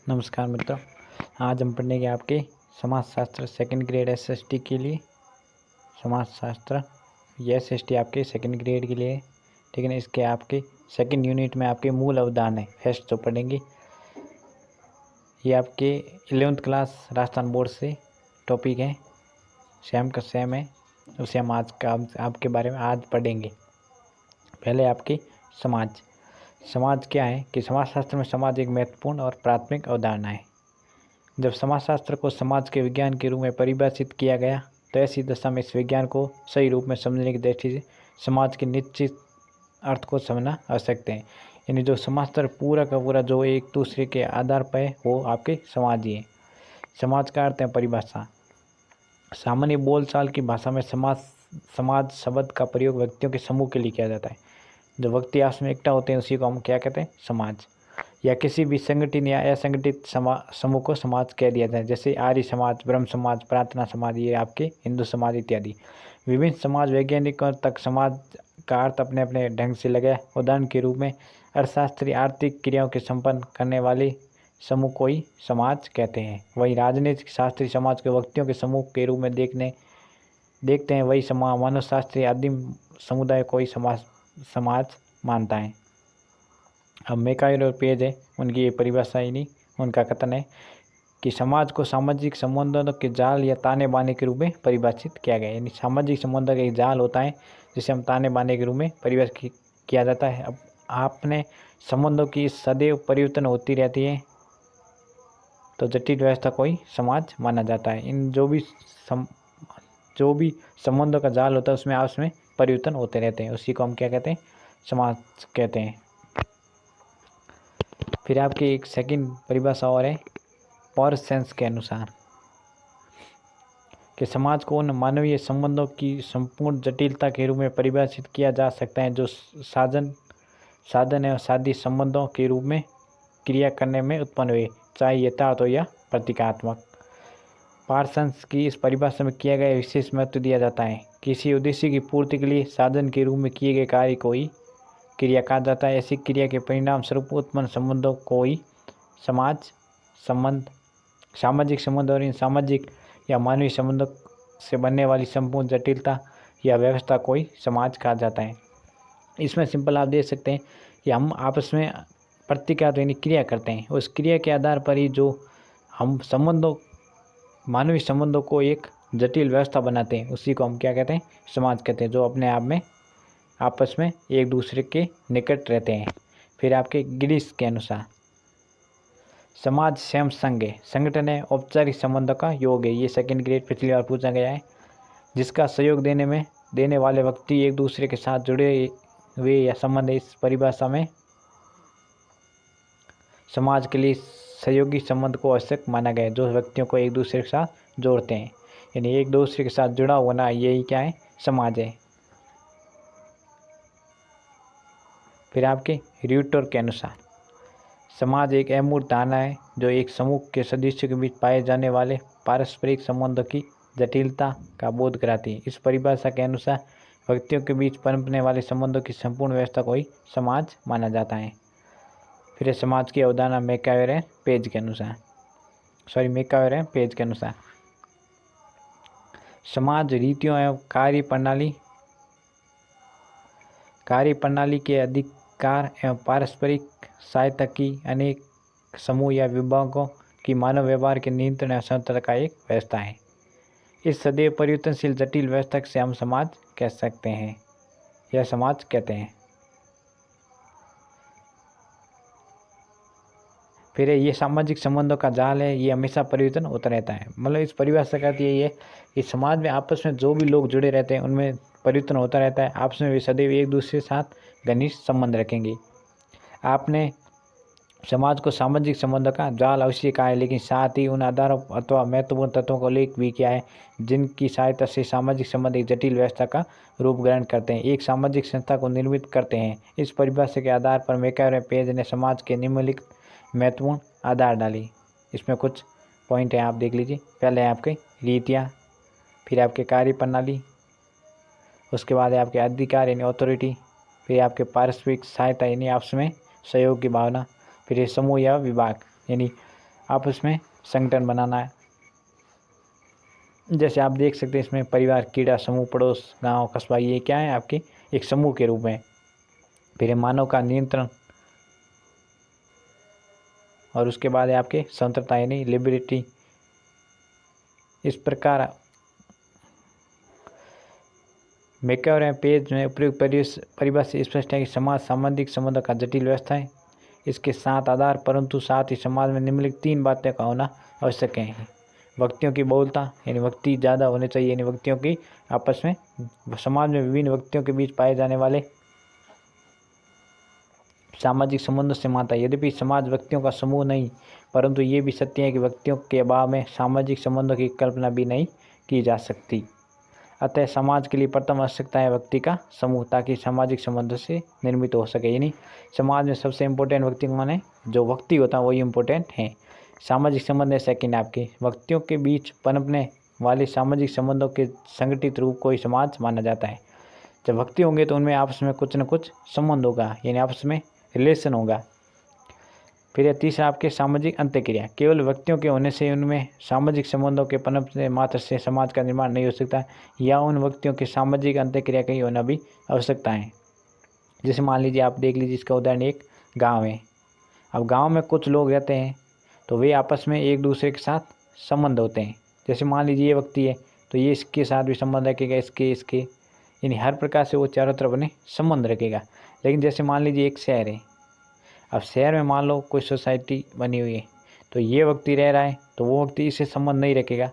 नमस्कार मित्रों, आज हम पढ़ेंगे आपके समाजशास्त्र सेकंड ग्रेड एसएसटी के लिए। समाजशास्त्र ये एसएसटी आपके सेकंड ग्रेड के लिए है, ठीक है ना। इसके आपके सेकंड यूनिट में आपके मूल अवधारणा है फर्स्ट तो पढ़ेंगे। ये आपके 11th क्लास राजस्थान बोर्ड से टॉपिक है, सेम का सेम है। उसे हम आज का आपके बारे में आज पढ़ेंगे। पहले आपके समाज क्या है कि समाजशास्त्र में समाज एक महत्वपूर्ण और प्राथमिक अवधारणा है। जब समाजशास्त्र को समाज के विज्ञान के रूप में परिभाषित किया गया तो ऐसी दशा में इस विज्ञान को सही रूप में समझने की दृष्टि से समाज के निश्चित अर्थ को समझना आवश्यक है। यानी जो समाजशास्त्र पूरा का पूरा जो एक दूसरे के आधार पर है वो आपके समाज ही है। समाज का अर्थ है परिभाषा। सामान्य बोलचाल की भाषा में समाज शब्द का प्रयोग व्यक्तियों के समूह के लिए किया जाता है। जो व्यक्ति आपस में इकट्ठा होते हैं उसी को हम क्या कहते हैं, समाज। या किसी भी संगठन या असंगठित समूह को समाज कह दिया जाए, जैसे आर्य समाज, ब्रह्म समाज, प्रार्थना समाज, ये आपके हिंदू समाज इत्यादि। विभिन्न समाज वैज्ञानिकों तक समाज का अर्थ अपने अपने ढंग से लगा है। उदाहरण के रूप में अर्थशास्त्री आर्थिक क्रियाओं के संपन्न करने वाले समूह को ही समाज कहते हैं। वही राजनीतिक शास्त्री समाज के व्यक्तियों के समूह के रूप में देखते हैं। वही मानव शास्त्री आदिम समुदाय को ही समाज मानता है। अब मैकायर और पेज है, उनकी ये परिभाषा ही नहीं, उनका कथन है कि समाज को सामाजिक संबंधों के जाल या ताने बाने के रूप में परिभाषित किया गया है। यानी सामाजिक संबंधों का एक जाल होता है जिसे हम ताने बाने के रूप में परिभाषित किया जाता है। अब आपने संबंधों की सदैव परिवर्तन होती रहती है तो जटिल व्यवस्था को ही समाज माना जाता है। इन जो भी संबंधों का जाल होता है उसमें आपस में परिवर्तन होते रहते हैं, उसी को हम क्या कहते हैं, समाज कहते हैं। फिर आपकी एक सेकंड परिभाषा और है पारसेंस के अनुसार कि समाज को उन मानवीय संबंधों की संपूर्ण जटिलता के रूप में परिभाषित किया जा सकता है जो साधन एवं साध्य संबंधों के रूप में क्रिया करने में उत्पन्न हुए, चाहे यथार्थ हो या प्रतीकात्मक। पारसेंस की इस परिभाषा में किया गया विशेष महत्व दिया जाता है। किसी उद्देश्य की पूर्ति के लिए साधन के रूप में किए गए कार्य को ही क्रिया कहा जाता है। ऐसी क्रिया के परिणाम स्वरूप उत्पन्न संबंधों को ही सामाजिक संबंध और इन सामाजिक या मानवीय संबंधों से बनने वाली संपूर्ण जटिलता या व्यवस्था को ही समाज कहा जाता है। इसमें सिंपल आप देख सकते हैं कि हम आपस में प्रतिक्रिया यानी क्रिया करते हैं, उस क्रिया के आधार पर ही जो हम मानवीय संबंधों को एक जटिल व्यवस्था बनाते हैं उसी को हम क्या कहते हैं, समाज कहते हैं, जो अपने आप में आपस में एक दूसरे के निकट रहते हैं। फिर आपके गिरीश के अनुसार समाज स्वयं संघ है, संगठन है, औपचारिक संबंधों का योग है। ये सेकंड ग्रेड पिछली बार पूछा गया है, जिसका सहयोग देने वाले व्यक्ति एक दूसरे के साथ जुड़े हुए या संबंध। इस परिभाषा में समाज के लिए सहयोगी संबंध को आवश्यक माना गया है, जो व्यक्तियों को एक दूसरे के साथ जोड़ते हैं। यानी एक दूसरे के साथ जुड़ा होना, यही क्या है, समाज है। फिर आपके र्यूटर के अनुसार समाज एक अमूर्त धारणा है जो एक समूह के सदस्यों के बीच पाए जाने वाले पारस्परिक संबंधों की जटिलता का बोध कराती है। इस परिभाषा के अनुसार व्यक्तियों के बीच पनपने वाले संबंधों की संपूर्ण व्यवस्था को ही समाज माना जाता है। फिर समाज की अवधारणा मैकायर है पेज के अनुसार समाज रीतियों एवं कार्यप्रणाली के अधिकार एवं पारस्परिक सहायता की अनेक समूह या विभागों की मानव व्यवहार के नियंत्रण एवं स्वतंत्रता का एक व्यवस्था है। इस सदैव परिवर्तनशील जटिल व्यवस्था से हम समाज कह सकते हैं या समाज कहते हैं। फिर ये सामाजिक संबंधों का जाल है, ये हमेशा परिवर्तन होता रहता है। मतलब इस परिभाषा का अर्थ यही है कि समाज में आपस में जो भी लोग जुड़े रहते हैं उनमें परिवर्तन होता रहता है, आपस में वे सदैव एक दूसरे के साथ घनिष्ठ संबंध रखेंगे। आपने समाज को सामाजिक संबंधों का जाल अवश्य कहा है, लेकिन साथ ही उन आधारों अथवा महत्वपूर्ण तत्वों को उल्लेख भी किया है जिनकी सहायता से सामाजिक संबंध एक जटिल व्यवस्था का रूप ग्रहण करते हैं, एक सामाजिक संस्था को निर्मित करते हैं। इस परिभाषा के आधार पर मैकायर पेज ने समाज के निम्नलिखित महत्वपूर्ण आधार डाली। इसमें कुछ पॉइंट हैं, आप देख लीजिए। पहले है आपके रीतियाँ, फिर आपके कार्यप्रणाली, उसके बाद है आपके अधिकार यानी अथॉरिटी, फिर आपके पारस्परिक सहायता यानी आपस में सहयोग की भावना, फिर ये समूह या विभाग यानी आपस में संगठन बनाना है। जैसे आप देख सकते हैं इसमें परिवार, कीड़ा, समूह, पड़ोस, गांव, कस्बा, ये क्या है आपके एक समूह के रूप में। फिर है मानव का नियंत्रण, और उसके बाद है आपके स्वतंत्रता यानी लिबर्टी। इस प्रकार मेके और पेज में उपयुक्त परिभाषा से स्पष्ट है कि समाज सामाजिक संबंधों का जटिल व्यवस्था है। इसके 7 आधार, परंतु साथ ही समाज में निम्नलिखित 3 बातें का होना आवश्यक है। व्यक्तियों की बहुलता यानी व्यक्ति ज़्यादा होने चाहिए, यानी व्यक्तियों की आपस में, समाज में विभिन्न व्यक्तियों के बीच पाए जाने वाले सामाजिक संबंधों से मानता है। यद्यपि समाज व्यक्तियों का समूह नहीं, परंतु ये भी सत्य है कि व्यक्तियों के अभाव में सामाजिक संबंधों की कल्पना भी नहीं की जा सकती। अतः समाज के लिए प्रथम आवश्यकता है व्यक्ति का समूह, ताकि सामाजिक संबंधों से निर्मित हो सके। यानी समाज में सबसे इम्पोर्टेंट व्यक्ति कौन है? जो व्यक्ति होता है वही इम्पोर्टेंट है। सामाजिक संबंध है सेकंड आपके, व्यक्तियों के बीच पनपने वाले सामाजिक संबंधों के संगठित रूप को ही समाज माना जाता है। जब व्यक्ति होंगे तो उनमें आपस में कुछ न कुछ संबंध होगा, यानी आपस में रिलेशन होगा। फिर तीसरा आपके सामाजिक अंतःक्रिया, केवल व्यक्तियों के होने से उनमें सामाजिक संबंधों के पनपने मात्र से समाज का निर्माण नहीं हो सकता, या उन व्यक्तियों के सामाजिक अंतःक्रिया का ही होना भी आवश्यकता है। जैसे मान लीजिए आप देख लीजिए, इसका उदाहरण एक गांव है। अब गांव में कुछ लोग रहते हैं तो वे आपस में एक दूसरे के साथ संबंध होते हैं। जैसे मान लीजिए ये व्यक्ति है तो ये इसके साथ भी संबंध रखेगा, इसके यानी हर प्रकार से वो चारों तरफ अपने संबंध रखेगा। लेकिन जैसे मान लीजिए एक शहर है, अब शहर में मान लो कोई सोसाइटी बनी हुई है, तो ये व्यक्ति रह रहा है तो वो व्यक्ति इससे संबंध नहीं रखेगा,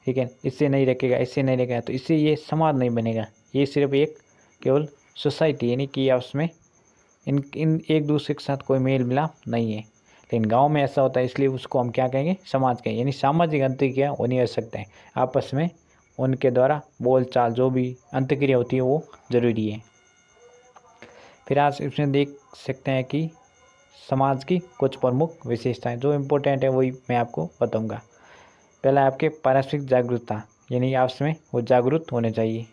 ठीक है, इससे नहीं रखेगा, इससे नहीं रखेगा, तो इससे ये समाज नहीं बनेगा। ये सिर्फ एक केवल सोसाइटी, यानी कि आपस में इन एक दूसरे के साथ कोई मेल मिलाप नहीं है। लेकिन गांव में ऐसा होता है, इसलिए उसको हम क्या कहेंगे? समाज कहेंगे। यानी सामाजिक अंतःक्रिया होनी हो सकते हैं, आपस में उनके द्वारा बोल चाल जो भी अंतःक्रिया होती है वो जरूरी है। फिर आज इसमें देख सकते हैं कि समाज की कुछ प्रमुख विशेषताएं जो इम्पोर्टेंट है वही मैं आपको बताऊंगा। पहला आपके पारस्परिक जागरूकता, यानी आपस में वो जागरूक होने चाहिए।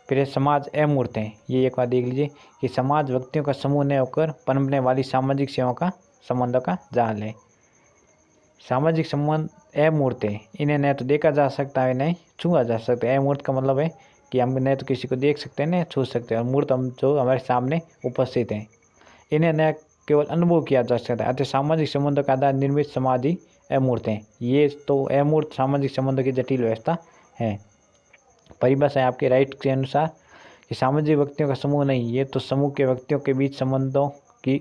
फिर समाज अमूर्त है, ये एक बार देख लीजिए कि समाज व्यक्तियों का समूह न होकर पनपने वाली सामाजिक सेवाओं का संबंधों का जाल है। सामाजिक संबंध अमूर्त है, इन्हें न तो देखा जा सकता है न छुआ जा सकता है। अमूर्त का मतलब है कि हम न तो किसी को देख सकते हैं न छू सकते हैं, और मूर्त हम जो हमारे सामने उपस्थित हैं, इन्हें न केवल अनुभव किया जा सकता है। अतः सामाजिक संबंधों का आधार निर्मित समाज ही अमूर्त हैं। ये तो अमूर्त सामाजिक संबंधों की जटिल व्यवस्था है। परिभाषा है आपके राइट के अनुसार कि सामाजिक व्यक्तियों का समूह नहीं, ये तो समूह के व्यक्तियों के बीच संबंधों की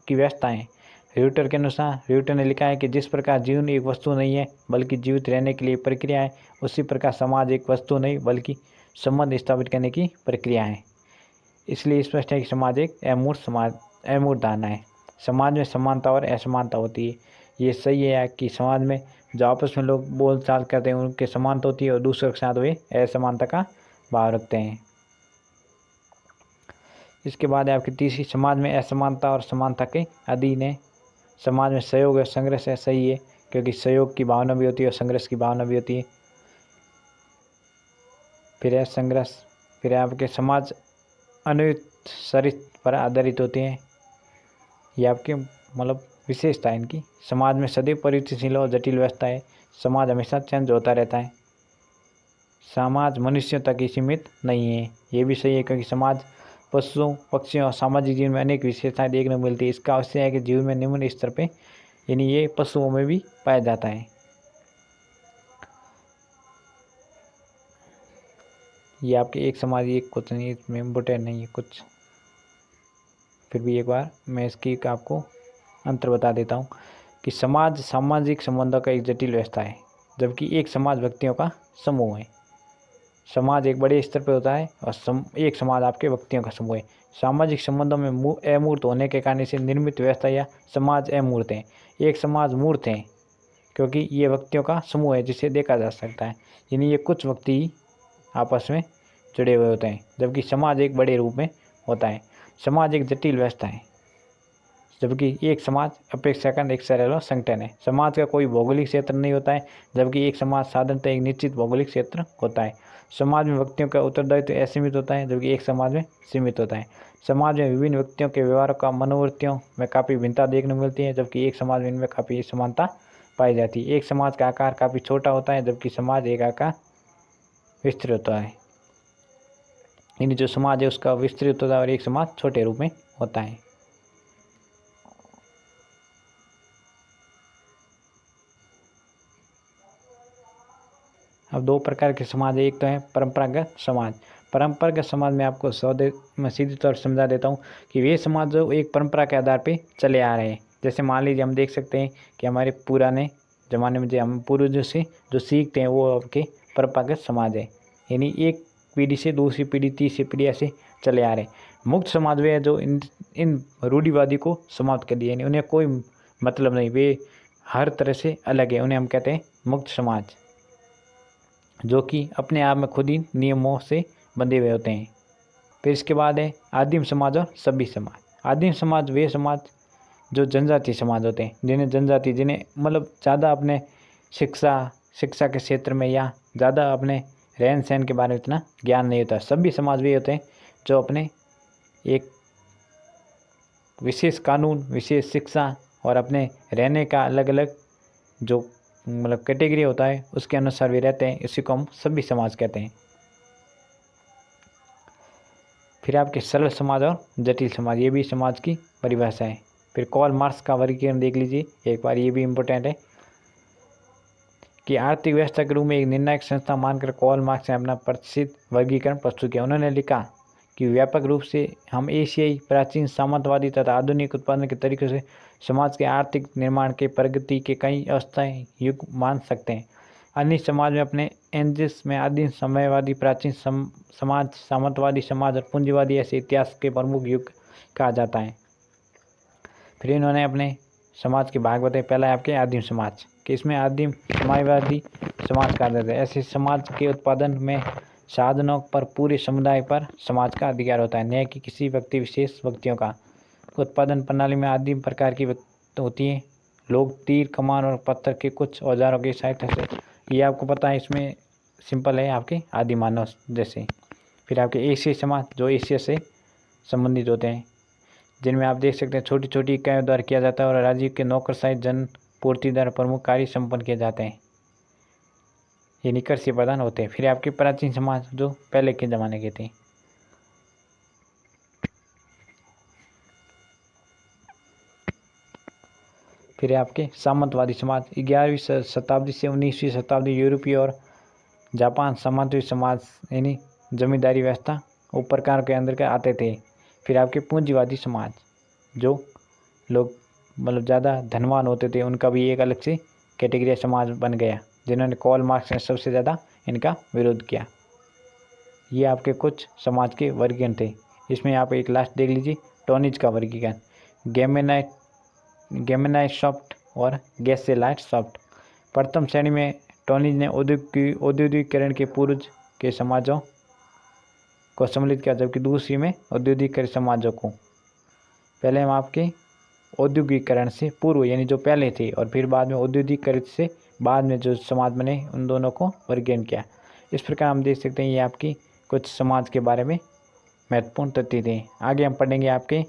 व्यवस्था है। र्यूटर के अनुसार, र्यूटर ने लिखा है कि जिस प्रकार जीवन एक वस्तु नहीं है बल्कि जीवित रहने के लिए प्रक्रिया है, उसी प्रकार समाज एक वस्तु नहीं बल्कि संबंध स्थापित करने की प्रक्रिया है। इसलिए स्पष्ट है कि समाज एक अमूर्त धारणा है। समाज में समानता और असमानता होती है। ये सही है कि समाज में जो आपस में लोग बोल चाल करते हैं उनके समानता होती है, और दूसरों के साथ वे असमानता का भाव रखते हैं। इसके बाद है आपकी तीसरी, समाज में असमानता और समानता के अधीन है। समाज में सहयोग और संघर्ष है, सही है, क्योंकि सहयोग की भावना भी होती है और संघर्ष की भावना भी होती है। फिर है संघर्ष, फिर आपके समाज अनुचित पर आधारित होते हैं। ये आपके मतलब विशेषता है इनकी। समाज में सदैव परिवर्तनशील और जटिल व्यवस्था है। समाज हमेशा चेंज होता रहता है। समाज मनुष्यों तक ही सीमित नहीं है, ये भी सही है, क्योंकि समाज पशुओं, पक्षियों और सामाजिक जीवन में अनेक विशेषताएं देखने को मिलती है। इसका अवश्य है कि जीवन में निम्न स्तर पे, यानी ये पशुओं में भी पाया जाता है। ये आपके एक समाज, एक कुछ नहीं, इसमें इम्पोर्टेंट नहीं है कुछ, फिर भी एक बार मैं इसकी आपको अंतर बता देता हूँ कि समाज सामाजिक संबंधों का एक जटिल व्यवस्था है, जबकि एक समाज व्यक्तियों का समूह है। समाज एक बड़े स्तर पर होता है और एक समाज आपके व्यक्तियों का समूह है। सामाजिक संबंधों में अमूर्त होने के कारण इसे निर्मित व्यवस्था या समाज अमूर्त है। एक समाज मूर्त है क्योंकि ये व्यक्तियों का समूह है जिसे देखा जा सकता है, यानी ये कुछ व्यक्ति ही आपस में जुड़े हुए होते हैं, जबकि समाज एक बड़े रूप में होता है। समाज एक जटिल व्यवस्था है, जबकि एक समाज अपेक्षाकृत एक सरल और संगठन है। समाज का कोई भौगोलिक क्षेत्र नहीं होता है, जबकि एक समाज साधारणतः एक निश्चित भौगोलिक क्षेत्र होता है। समाज में व्यक्तियों का उत्तरदायित्व असीमित होता है, जबकि एक समाज में सीमित होता है। समाज में विभिन्न व्यक्तियों के व्यवहारों का मनोवृत्तियों में काफ़ी भिन्नता देखने को मिलती है, जबकि एक समाज में इनमें काफ़ी समानता पाई जाती है। एक समाज का आकार काफ़ी छोटा होता है, जबकि समाज एक आकार विस्तृत होता है। यानी जो समाज है उसका विस्तृत होता है और एक समाज छोटे रूप में होता है। अब दो प्रकार के समाज है। एक तो है परंपरागत समाज। परंपरागत समाज में आपको मैं सीधी तौर से समझा देता हूँ कि वे समाज जो एक परंपरा के आधार पे चले आ रहे हैं। जैसे मान लीजिए हम देख सकते हैं कि हमारे पुराने ज़माने में जो हम पूर्वजों से जो सीखते हैं वो आपके परंपरागत समाज है। यानी एक पीढ़ी से दूसरी पीढ़ी, तीसरी पीढ़ी ऐसे चले आ रहे हैं। मुक्त समाज वे है जो इन रूढ़िवादी को समाप्त कर दिए, यानी उन्हें कोई मतलब नहीं, वे हर तरह से अलग है, उन्हें हम कहते हैं मुक्त समाज, जो कि अपने आप में खुद ही नियमों से बंधे हुए होते हैं। फिर इसके बाद है आदिम समाज और सभ्य समाज। आदिम समाज वे समाज जो जनजातीय समाज होते हैं, जिन्हें मतलब ज़्यादा अपने शिक्षा के क्षेत्र में या ज़्यादा अपने रहन सहन के बारे में इतना ज्ञान नहीं होता। सभ्य समाज वे होते हैं जो अपने एक विशेष कानून, विशेष शिक्षा और अपने रहने का अलग अलग जो मतलब कैटेगरी होता है उसके अनुसार भी रहते हैं। इसी को हम सभ्य समाज कहते हैं। फिर आपके सरल समाज और जटिल समाज, ये भी समाज की परिभाषा है। फिर कार्ल मार्क्स का वर्गीकरण देख लीजिए एक बार, ये भी इम्पोर्टेंट है कि आर्थिक व्यवस्था के रूप में एक निर्णायक संस्था मानकर कार्ल मार्क्स ने अपना प्रसिद्ध वर्गीकरण प्रस्तुत किया। उन्होंने लिखा कि व्यापक रूप से हम एशियाई प्राचीन सामंतवादी तथा आधुनिक उत्पादन के तरीकों से समाज के आर्थिक निर्माण के प्रगति के कई अवस्थाएं युग मान सकते हैं। अन्य समाज में अपने एंजिस में आदिम समयवादी, प्राचीन समाज, सामंतवादी समाज और पूंजीवादी ऐसे इतिहास के प्रमुख युग कहा जाता है। फिर इन्होंने अपने समाज के भाग बताए। पहला है आपके आदिम समाज, कि इसमें आदिम समाजवादी समाज कहा जाता है। ऐसे समाज के उत्पादन में साधनों पर पूरे समुदाय पर समाज का अधिकार होता है, न कि किसी व्यक्ति विशेष व्यक्तियों का। उत्पादन प्रणाली में आदिम प्रकार की होती है। लोग तीर, कमान और पत्थर के कुछ औजारों की सहायता से, ये आपको पता है, इसमें सिंपल है आपके आदि मानव जैसे। फिर आपके एशियाई समाज जो एशिया से संबंधित होते हैं, जिनमें आप देख सकते हैं छोटी छोटी इकाइयों द्वारा किया जाता है और राज्य के नौकरशाही जन पूर्ति द्वारा प्रमुख कार्य संपन्न किए जाते हैं। ये निकट से प्रदान होते हैं। फिर आपके प्राचीन समाज जो पहले के ज़माने के थे। फिर आपके सामंतवादी समाज 11वीं शताब्दी से 19वीं शताब्दी यूरोपीय और जापान सामंतवादी समाज, यानी जमींदारी व्यवस्था उपप्रकार के अंदर के आते थे। फिर आपके पूंजीवादी समाज, जो लोग मतलब ज़्यादा धनवान होते थे, उनका भी एक अलग से कैटेगरी समाज बन गया, जिन्होंने कार्ल मार्क्स ने सबसे ज़्यादा इनका विरोध किया। ये आपके कुछ समाज के वर्गीकरण थे। इसमें आप एक लास्ट देख लीजिए, टोनिज का वर्गीकरण, गेमेनाइट सॉफ्ट और गैसेलाइट सॉफ्ट। प्रथम श्रेणी में टोनिज ने औद्योगिकीकरण के पूर्व के समाजों को सम्मिलित किया, जबकि दूसरी में औद्योगिकीकरण समाजों को। पहले हम आपके औद्योगिकीकरण से पूर्व यानी जो पहले थे, और फिर बाद में औद्योगिकीकरण से बाद में जो समाज बने, उन दोनों को वर्गीकरण किया। इस प्रकार हम देख सकते हैं ये आपकी कुछ समाज के बारे में महत्वपूर्ण तथ्य थे। आगे हम पढ़ेंगे आपके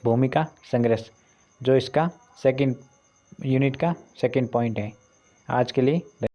भूमिका संघर्ष, जो इसका सेकंड यूनिट का सेकंड पॉइंट है। आज के लिए धन्यवाद।